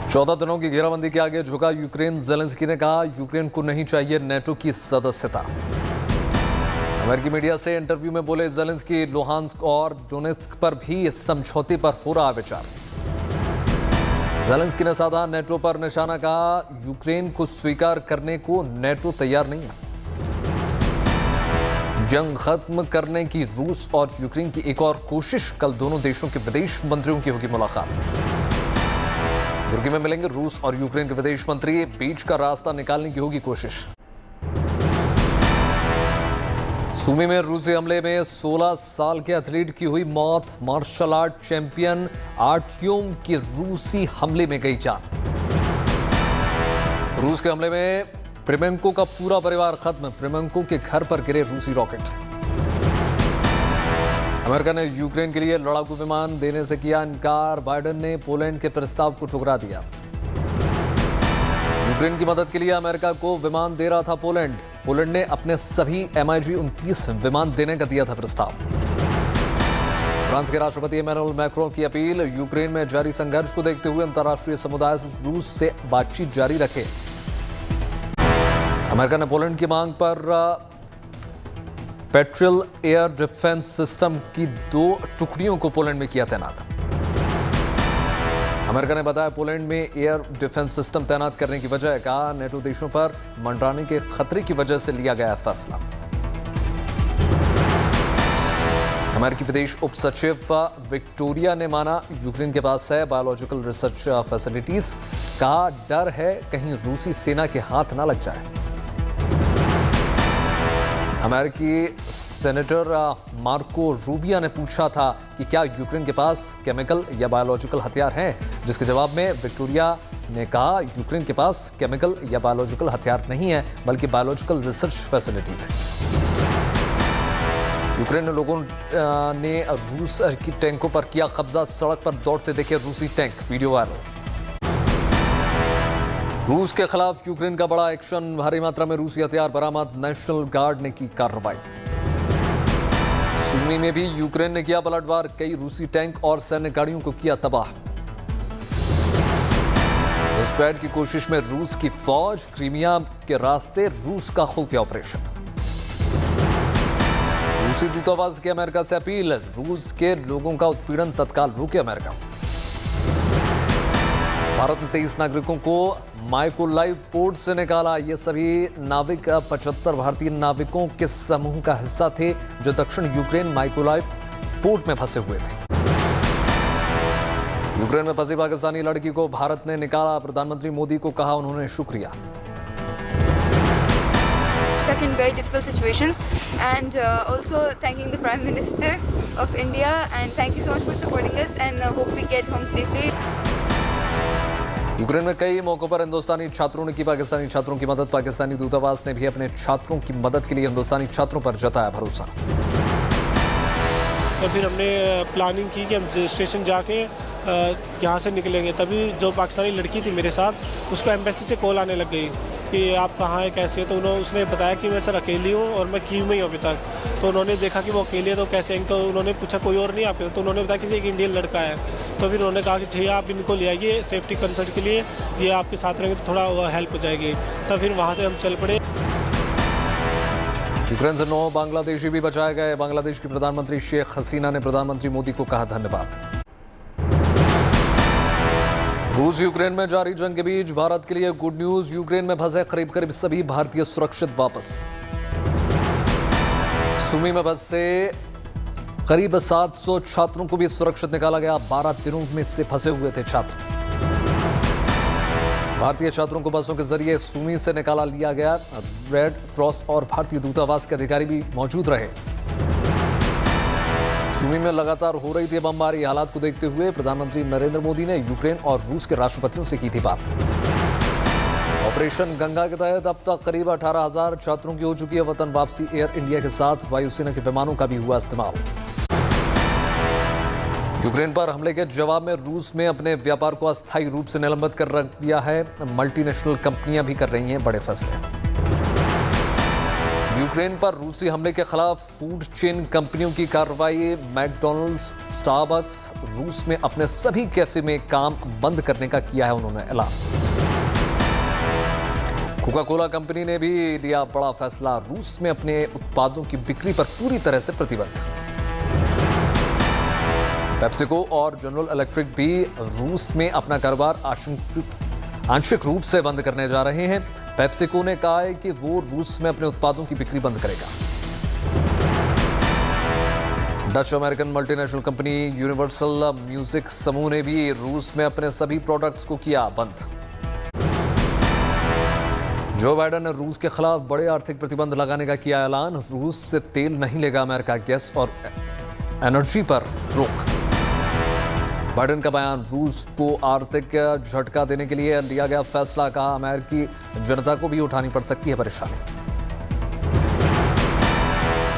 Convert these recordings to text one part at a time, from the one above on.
14 दिनों की घेराबंदी के आगे झुका यूक्रेन। ज़ेलेंस्की ने कहा यूक्रेन को नहीं चाहिए नेटो की सदस्यता। अमेरिकी मीडिया से इंटरव्यू में बोले ज़ेलेंस्की, लुहांस्क और डोनेत्स्क पर भी इस समझौते पर हो रहा विचार। ज़ेलेंस्की ने साधा नेटो पर निशाना, कहा यूक्रेन को स्वीकार करने को नेटो तैयार नहीं है। जंग खत्म करने की रूस और यूक्रेन की एक और कोशिश। कल दोनों देशों के विदेश मंत्रियों की होगी मुलाकात। तुर्की में मिलेंगे रूस और यूक्रेन के विदेश मंत्री। बीच का रास्ता निकालने की होगी कोशिश। सूमी में रूसी हमले में 16 साल के एथलीट की हुई मौत। मार्शल आर्ट चैंपियन आर्ट्योम की रूसी हमले में गई जान। रूस के हमले में प्रेमेंको का पूरा परिवार खत्म। प्रेमेंको के घर पर गिरे रूसी रॉकेट। अमेरिका ने यूक्रेन के लिए लड़ाकू विमान देने से किया इनकार। बाइडेन ने पोलैंड के प्रस्ताव को ठुकरा दिया। यूक्रेन की मदद के लिए अमेरिका को विमान दे रहा था पोलैंड। पोलैंड ने अपने सभी MiG-29 विमान देने का दिया था प्रस्ताव। फ्रांस के राष्ट्रपति इमैनुअल मैक्रों की अपील। यूक्रेन में जारी संघर्ष को देखते हुए अंतर्राष्ट्रीय समुदाय रूस से बातचीत जारी रखे। अमेरिका ने पोलैंड की मांग पर पेट्रियल एयर डिफेंस सिस्टम की 2 टुकड़ियों को पोलैंड में किया तैनात। अमेरिका ने बताया पोलैंड में एयर डिफेंस सिस्टम तैनात करने की वजह, कहा नेटो देशों पर मंडराने के खतरे की वजह से लिया गया फैसला। अमेरिकी विदेश उप सचिव विक्टोरिया ने माना यूक्रेन के पास है बायोलॉजिकल रिसर्च फैसिलिटीज। कहा डर है कहीं रूसी सेना के हाथ ना लग जाए। अमेरिकी सेनेटर मार्को रूबिया ने पूछा था कि क्या यूक्रेन के पास केमिकल या बायोलॉजिकल हथियार हैं, जिसके जवाब में विक्टोरिया ने कहा यूक्रेन के पास केमिकल या बायोलॉजिकल हथियार नहीं है, बल्कि बायोलॉजिकल रिसर्च फैसिलिटीज हैं। यूक्रेन लोगों ने रूस की टैंकों पर किया कब्जा। सड़क पर दौड़ते देखे रूसी टैंक, वीडियो वायरल। रूस के खिलाफ यूक्रेन का बड़ा एक्शन। भारी मात्रा में रूसी हथियार बरामद। नेशनल गार्ड ने की कार्रवाई। सूमी में भी यूक्रेन ने किया पलटवार। कई रूसी टैंक और सैन्य गाड़ियों को किया तबाह। घुसपैठ की कोशिश में रूस की फौज। क्रीमिया के रास्ते रूस का खुफिया ऑपरेशन। रूसी दूतावास की अमेरिका से अपील। रूस के लोगों का उत्पीड़न तत्काल रोके अमेरिका। भारत ने 23 नागरिकों को माइकोलाइव पोर्ट से निकाला। ये सभी नाविक 75 भारतीय नाविकों के समूह का हिस्सा थे जो दक्षिण यूक्रेन माइकोलाइव पोर्ट में फंसे हुए थे। यूक्रेन में फंसी पाकिस्तानी लड़की को भारत ने निकाला। प्रधानमंत्री मोदी को कहा उन्होंने शुक्रिया। Stuck in very difficult situations, and also thanking the Prime Minister of India, and thank you so much for supporting us, and hope we get home safely. Ukraine में कई मौकों पर हिंदुस्तानी छात्रों ने की पाकिस्तानी छात्रों की मदद। पाकिस्तानी दूतावास ने भी अपने छात्रों की मदद के लिए हिंदुस्तानी छात्रों पर जताया भरोसा। तो फिर हमने प्लानिंग की कि हम स्टेशन जाके यहाँ से निकलेंगे। तभी जो पाकिस्तानी लड़की थी मेरे साथ, उसको एम्बेसी से कॉल आने लग गई कि आप कहाँ हैं, कैसे हैं। तो उसने बताया कि मैं सर अकेली हूँ और मैं कीव में ही अभी तक। तो उन्होंने देखा कि वो अकेली है तो कैसे हैं। तो उन्होंने पूछा कोई और नहीं आपके, तो उन्होंने बताया कि एक इंडियन लड़का है। तो फिर उन्होंने कहा कि जी आप इनको ले आइए सेफ्टी कंसर्ट के लिए, ये आपके साथ रहेंगे तो थोड़ा हेल्प हो जाएगी। तब फिर वहाँ से हम चल पड़े। यूक्रेन से 9 बांग्लादेशी भी बचाए गए। बांग्लादेश की प्रधानमंत्री शेख हसीना ने प्रधानमंत्री मोदी को कहा धन्यवाद। रूस यूक्रेन में जारी जंग के बीच भारत के लिए गुड न्यूज। यूक्रेन में फंसे करीब सभी भारतीय सुरक्षित वापस। सूमी में फंसे करीब 700 छात्रों को भी सुरक्षित निकाला गया। 12 दिनों में से फंसे हुए थे छात्र। भारतीय छात्रों को बसों के जरिए सूमी से निकाला लिया गया। रेड क्रॉस और भारतीय दूतावास के अधिकारी भी मौजूद रहे। सूमी में लगातार हो रही थी बमबारी। हालात को देखते हुए प्रधानमंत्री नरेंद्र मोदी ने यूक्रेन और रूस के राष्ट्रपतियों से की थी बात। ऑपरेशन गंगा के तहत अब तक करीब 18,000 छात्रों की हो चुकी है वतन वापसी। एयर इंडिया के साथ वायुसेना के विमानों का भी हुआ इस्तेमाल। यूक्रेन पर हमले के जवाब में रूस में अपने व्यापार को अस्थायी रूप से निलंबित कर रख दिया है। मल्टीनेशनल कंपनियां भी कर रही हैं बड़े फैसले। यूक्रेन पर रूसी हमले के खिलाफ फूड चेन कंपनियों की कार्रवाई। मैकडॉनल्ड्स, स्टारबक्स रूस में अपने सभी कैफे में काम बंद करने का किया है उन्होंने ऐलान। कोका कोला कंपनी ने भी लिया बड़ा फैसला, रूस में अपने उत्पादों की बिक्री पर पूरी तरह से प्रतिबंध। पेप्सिको और जनरल इलेक्ट्रिक भी रूस में अपना कारोबार आंशिक रूप से बंद करने जा रहे हैं। पेप्सिको ने कहा है कि वो रूस में अपने उत्पादों की बिक्री बंद करेगा। Dutch American multinational company universal music समूह ने भी रूस में अपने सभी प्रोडक्ट्स को किया बंद। जो बाइडेन ने रूस के खिलाफ बड़े आर्थिक प्रतिबंध लगाने का किया ऐलान। रूस से तेल नहीं लेगा अमेरिका, गैस और एनर्जी पर रोक। बाइडेन का बयान, रूस को आर्थिक झटका देने के लिए लिया गया फैसला। कहा, अमेरिकी जनता को भी उठानी पड़ सकती है परेशानी।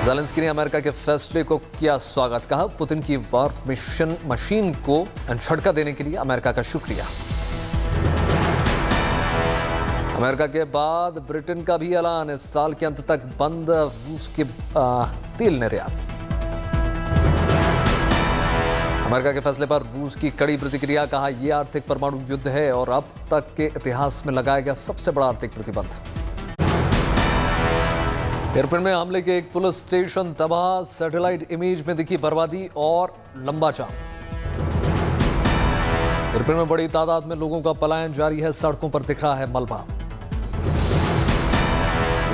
ज़ेलेंस्की ने अमेरिका के फैसले को किया स्वागत। कहा, पुतिन की वार मशीन को झटका देने के लिए अमेरिका का शुक्रिया। अमेरिका के बाद ब्रिटेन का भी ऐलान, इस साल के अंत तक बंद रूस के तेल निर्यात। अमेरिका के फैसले पर रूस की कड़ी प्रतिक्रिया। कहा, यह आर्थिक परमाणु युद्ध है और अब तक के इतिहास में लगाया गया सबसे बड़ा आर्थिक प्रतिबंध। एयरप्लेन में हमले के एक पुलिस स्टेशन तबाह। सैटेलाइट इमेज में दिखी बर्बादी और लंबा जाम। एयरप्लेन में बड़ी तादाद में लोगों का पलायन जारी है, सड़कों पर दिख रहा है मलबा।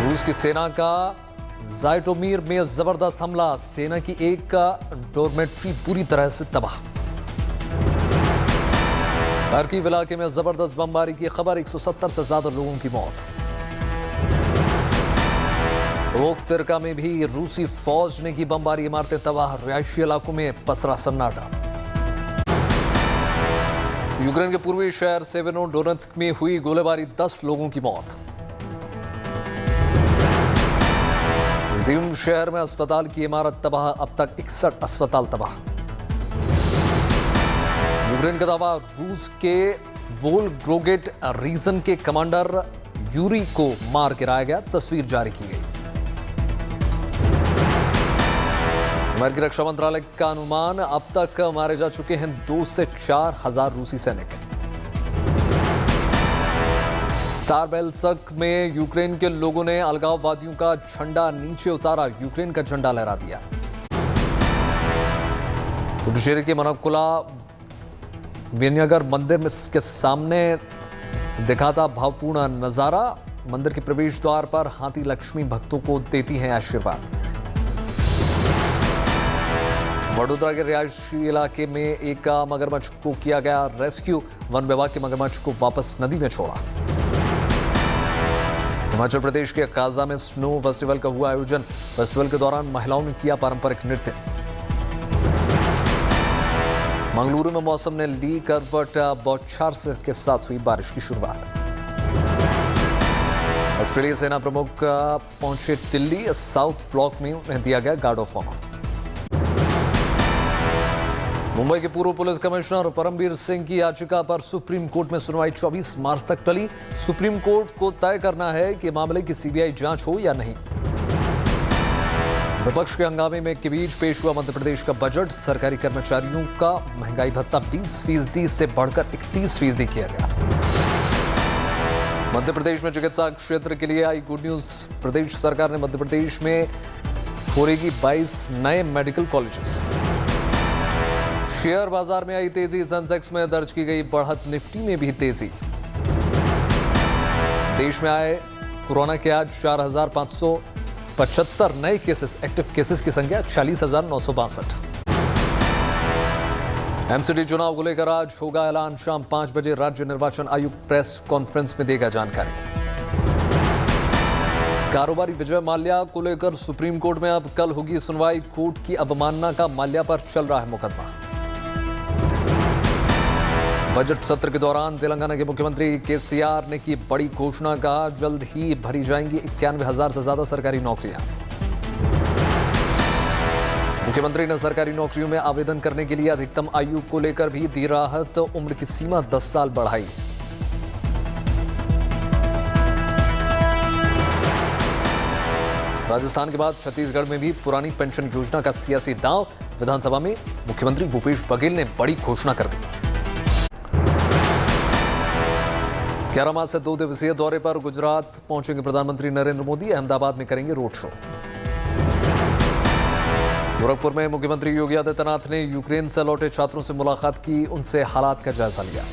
रूस की सेना का ज़ाइटोमीर में जबरदस्त हमला। सेना की एक डॉर्मेट्री पूरी तरह से तबाह। खार्किव इलाके में जबरदस्त बमबारी की खबर, 170 से ज्यादा लोगों की मौत। रोख्तिर्का में भी रूसी फौज ने की बमबारी, इमारतें तबाह, रिहायशी इलाकों में पसरा सन्नाटा। यूक्रेन के पूर्वी शहर सेवेरोडोनेत्स्क में हुई गोलीबारी, 10 लोगों की मौत। ज़ियम शहर में अस्पताल की इमारत तबाह, अब तक 61 अस्पताल तबाह। यूक्रेन का दावा, रूस के वोल्गोग्रेड रीजन के कमांडर यूरी को मार गिराया गया, तस्वीर जारी की गई। अमेरिकी रक्षा मंत्रालय का अनुमान, अब तक मारे जा चुके हैं 2 से 4 हजार रूसी सैनिक। स्टारबेल्स्क में यूक्रेन के लोगों ने अलगाववादियों का झंडा नीचे उतारा, यूक्रेन का झंडा लहरा दिया। पुडुचेरी के मनकुला विनयगर मंदिर के सामने दिखा था भावपूर्ण नजारा। मंदिर के प्रवेश द्वार पर हाथी लक्ष्मी भक्तों को देती हैं आशीर्वाद। वडोदरा के रिहायशी इलाके में एक मगरमच्छ को किया गया रेस्क्यू, वन विभाग के मगरमच्छ को वापस नदी में छोड़ा। हिमाचल प्रदेश के काजा में स्नो फेस्टिवल का हुआ आयोजन, फेस्टिवल के दौरान महिलाओं ने किया पारंपरिक नृत्य। मंगलुरु में मौसम ने ली करवट, बौछार के साथ हुई बारिश की शुरुआत। ऑस्ट्रेलिया सेना प्रमुख पहुंचे दिल्ली, साउथ ब्लॉक में उन्हें दिया गया गार्ड ऑफ ऑनर। मुंबई के पूर्व पुलिस कमिश्नर परमबीर सिंह की याचिका पर सुप्रीम कोर्ट में सुनवाई 24 मार्च तक टली। सुप्रीम कोर्ट को तय करना है कि मामले की सीबीआई जांच हो या नहीं। विपक्ष के हंगामे में के बीच पेश हुआ मध्य प्रदेश का बजट। सरकारी कर्मचारियों का महंगाई भत्ता 20% से बढ़कर 31% किया गया। मध्य प्रदेश में चिकित्सा क्षेत्र के लिए आई गुड न्यूज। प्रदेश सरकार ने मध्य प्रदेश में खोलेगी 22 नए मेडिकल कॉलेजेस। शेयर बाजार में आई तेजी, सेंसेक्स में दर्ज की गई बढ़त, निफ्टी में भी तेजी। देश में आए कोरोना के आज 4,575 नए केसेस, एक्टिव केसेस की संख्या 46,962। एमसीडी चुनाव को लेकर आज होगा ऐलान, शाम 5 बजे राज्य निर्वाचन आयोग प्रेस कॉन्फ्रेंस में देगा जानकारी। कारोबारी विजय माल्या को लेकर सुप्रीम कोर्ट में अब कल होगी सुनवाई। कोर्ट की अवमानना का माल्या पर चल रहा है मुकदमा। बजट सत्र के दौरान तेलंगाना के मुख्यमंत्री केसीआर ने की बड़ी घोषणा। कहा, जल्द ही भरी जाएंगी 91,000 से ज्यादा सरकारी नौकरियां। मुख्यमंत्री ने सरकारी नौकरियों में आवेदन करने के लिए अधिकतम आयु को लेकर भी दी राहत, उम्र की सीमा 10 साल बढ़ाई। राजस्थान के बाद छत्तीसगढ़ में भी पुरानी पेंशन योजना का सियासी दांव। विधानसभा में मुख्यमंत्री भूपेश बघेल ने बड़ी घोषणा कर दी। 11 मार्च से 2 दिवसीय दौरे पर गुजरात पहुंचेंगे प्रधानमंत्री नरेंद्र मोदी। अहमदाबाद में करेंगे रोड शो। गोरखपुर में मुख्यमंत्री योगी आदित्यनाथ ने यूक्रेन से लौटे छात्रों से मुलाकात की, उनसे हालात का जायजा लिया।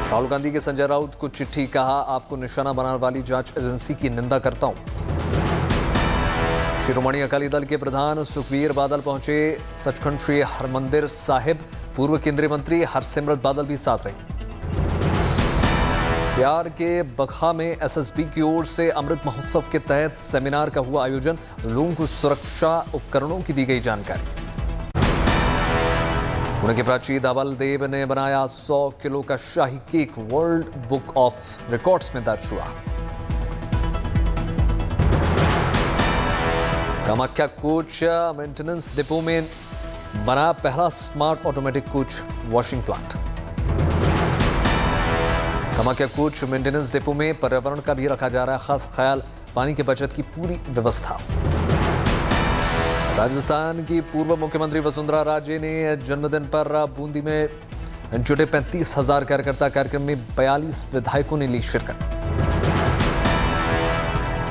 राहुल गांधी के संजय राउत को चिट्ठी, कहा आपको निशाना बनाने वाली जांच एजेंसी की निंदा करता हूं। शिरोमणि अकाली दल के प्रधान सुखबीर बादल पहुंचे सचखंड श्री हरमंदिर साहिब। पूर्व केंद्रीय मंत्री हरसिमरत बादल भी साथ रही। बिहार के बगहा में एसएसबी की ओर से अमृत महोत्सव के तहत सेमिनार का हुआ आयोजन। लोगों को सुरक्षा उपकरणों की दी गई जानकारी। पुणे के प्राची धावल देव ने बनाया 100 किलो का शाही cake, world book of records में दर्ज हुआ। कामाख्या कोच मेंटेनेंस डिपो में बना पहला smart automatic coach washing plant. Kamakhya coach maintenance depot में पर्यावरण का भी रखा जा रहा है खास ख्याल, पानी के बचत की पूरी व्यवस्था। राजस्थान की पूर्व मुख्यमंत्री वसुंधरा राजे ने जन्मदिन पर बूंदी में जुटे 35,000 कार्यकर्ता। कार्यक्रम में 42 विधायकों ने ली शिरकत।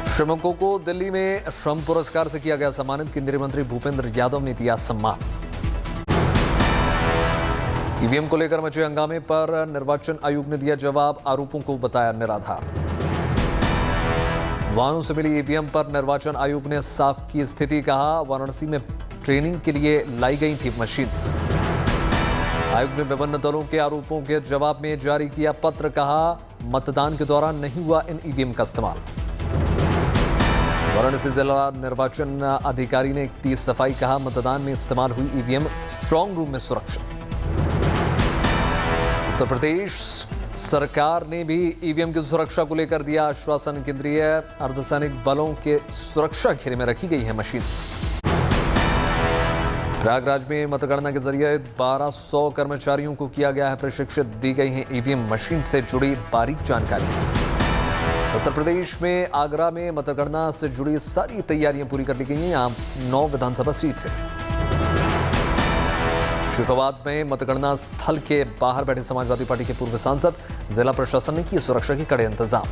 श्रमिकों को दिल्ली में श्रम पुरस्कार से किया गया सम्मानित। केंद्रीय मंत्री भूपेंद्र यादव ने दिया सम्मान। ईवीएम को लेकर मचे हंगामे पर निर्वाचन आयोग ने दिया जवाब, आरोपों को बताया निराधार। वाहनों से मिली ईवीएम पर निर्वाचन आयोग ने साफ की स्थिति, कहा वाराणसी में ट्रेनिंग के लिए लाई गई थी मशीन्स। आयोग ने विभिन्न दलों के आरोपों के जवाब में जारी किया पत्र, कहा मतदान के दौरान नहीं हुआ इन ईवीएम का इस्तेमाल। वाराणसी जिला निर्वाचन अधिकारी ने दी सफाई, कहा मतदान में इस्तेमाल हुई ईवीएम स्ट्रांग रूम में सुरक्षित। उत्तर प्रदेश सरकार ने भी ईवीएम की सुरक्षा को लेकर दिया आश्वासन। केंद्रीय अर्धसैनिक बलों के सुरक्षा घेरे में रखी गई है मशीन्स। प्रयागराज में मतगणना के जरिए 1200 कर्मचारियों को किया गया है प्रशिक्षित। दी गई है ईवीएम मशीन से जुड़ी बारीक जानकारी। उत्तर प्रदेश में आगरा में मतगणना से जुड़ी सारी तैयारियां पूरी कर ली गई हैं। यहाँ 9 विधानसभा सीट से शिकोहाबाद में मतगणना स्थल के बाहर बैठे समाजवादी पार्टी के पूर्व सांसद। जिला प्रशासन ने किए सुरक्षा के कड़े इंतजाम।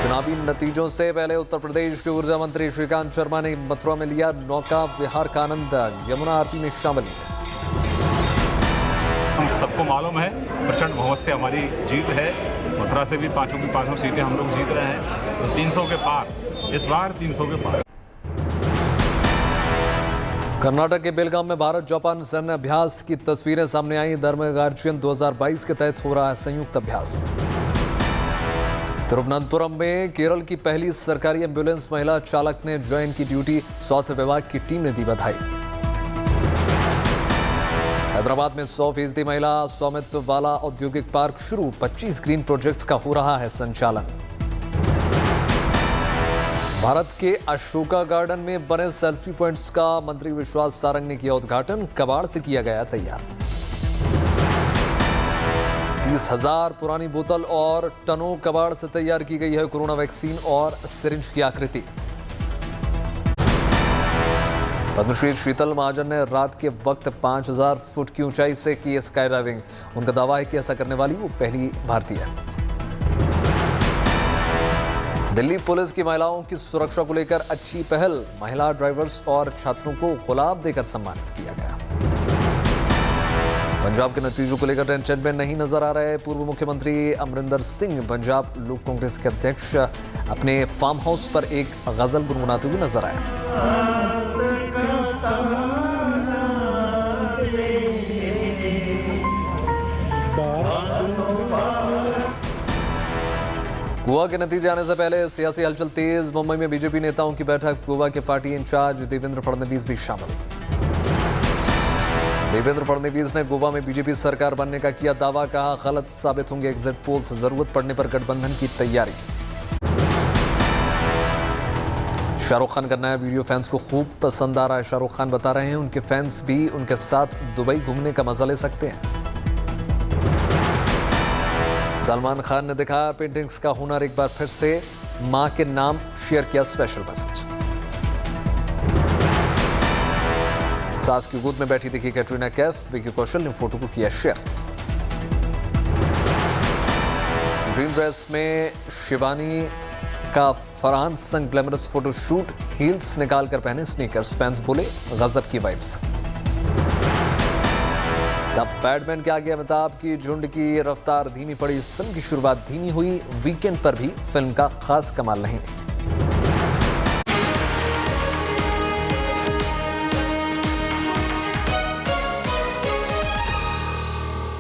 चुनावी नतीजों से पहले उत्तर प्रदेश के ऊर्जा मंत्री श्रीकांत शर्मा ने मथुरा में लिया नौका विहार का आनंद। यमुना आरती में शामिल हुए। हम सबको मालूम है प्रचंड बहुमत से हमारी जीत है। मथुरा से भी पांचों की पांचों सीटें हम लोग जीत रहे हैं। 300 के पार, इस बार 300 के पार। कर्नाटक के बेलगाम में भारत जापान सैन्य अभ्यास की तस्वीरें सामने आई। धर्मगार्जियन 2022 के तहत हो रहा है संयुक्त अभ्यास। तिरुवनंतपुरम में केरल की पहली सरकारी एम्बुलेंस महिला चालक ने ज्वाइन की ड्यूटी। स्वास्थ्य विभाग की टीम ने दी बधाई। हैदराबाद में 100% महिला स्वामित्व वाला औद्योगिक पार्क शुरू। 25 ग्रीन प्रोजेक्ट्स का हो रहा है संचालन। भारत के अशोका गार्डन में बने सेल्फी पॉइंट्स का मंत्री विश्वास सारंग ने किया उद्घाटन। कबाड़ से किया गया तैयार। 30,000 पुरानी बोतल और टनों कबाड़ से तैयार की गई है कोरोना वैक्सीन और सिरिंज की आकृति। पद्मश्री शीतल महाजन ने रात के वक्त 5000 फुट की ऊंचाई से की स्काई डाइविंग। उनका दावा है कि ऐसा करने वाली वो पहली भारतीय है। दिल्ली पुलिस की महिलाओं की सुरक्षा को लेकर अच्छी पहल। महिला ड्राइवर्स और छात्रों को गुलाब देकर सम्मानित किया गया। पंजाब के नतीजों को लेकर टेंशन में नहीं नजर आ रहे पूर्व मुख्यमंत्री अमरिंदर सिंह। पंजाब लोक कांग्रेस के अध्यक्ष अपने फार्म हाउस पर एक गजल गुनगुनाते हुए नजर आए। गोवा के नतीजे आने से पहले सियासी हलचल तेज। मुंबई में बीजेपी नेताओं की बैठक। गोवा के पार्टी इंचार्ज देवेंद्र फडणवीस भी शामिल। देवेंद्र फडणवीस ने गोवा में बीजेपी सरकार बनने का किया दावा। कहा गलत साबित होंगे एग्जिट पोल्स। जरूरत पड़ने पर गठबंधन की तैयारी। शाहरुख खान का नया वीडियो फैंस को खूब पसंद आ रहा है। शाहरुख खान बता रहे हैं उनके फैंस भी उनके साथ दुबई घूमने का मजा ले सकते हैं। सलमान खान ने दिखाया पेंटिंग्स का हुनर, एक बार फिर से मां के नाम शेयर किया स्पेशल मैसेज। सास की गोद में बैठी दिखी कैटरीना कैफ, विकी कौशल ने फोटो को किया शेयर। ग्रीन ड्रेस में शिवानी का फरहान संग ग्लैमरस फोटोशूट, हील्स निकालकर पहने स्नीकर्स, फैंस बोले गजब की वाइब्स। द पैडमैन के आगे अमिताभ की झुंड की रफ्तार धीमी पड़ी, फिल्म की शुरुआत धीमी हुई, वीकेंड पर भी फिल्म का खास कमाल नहीं।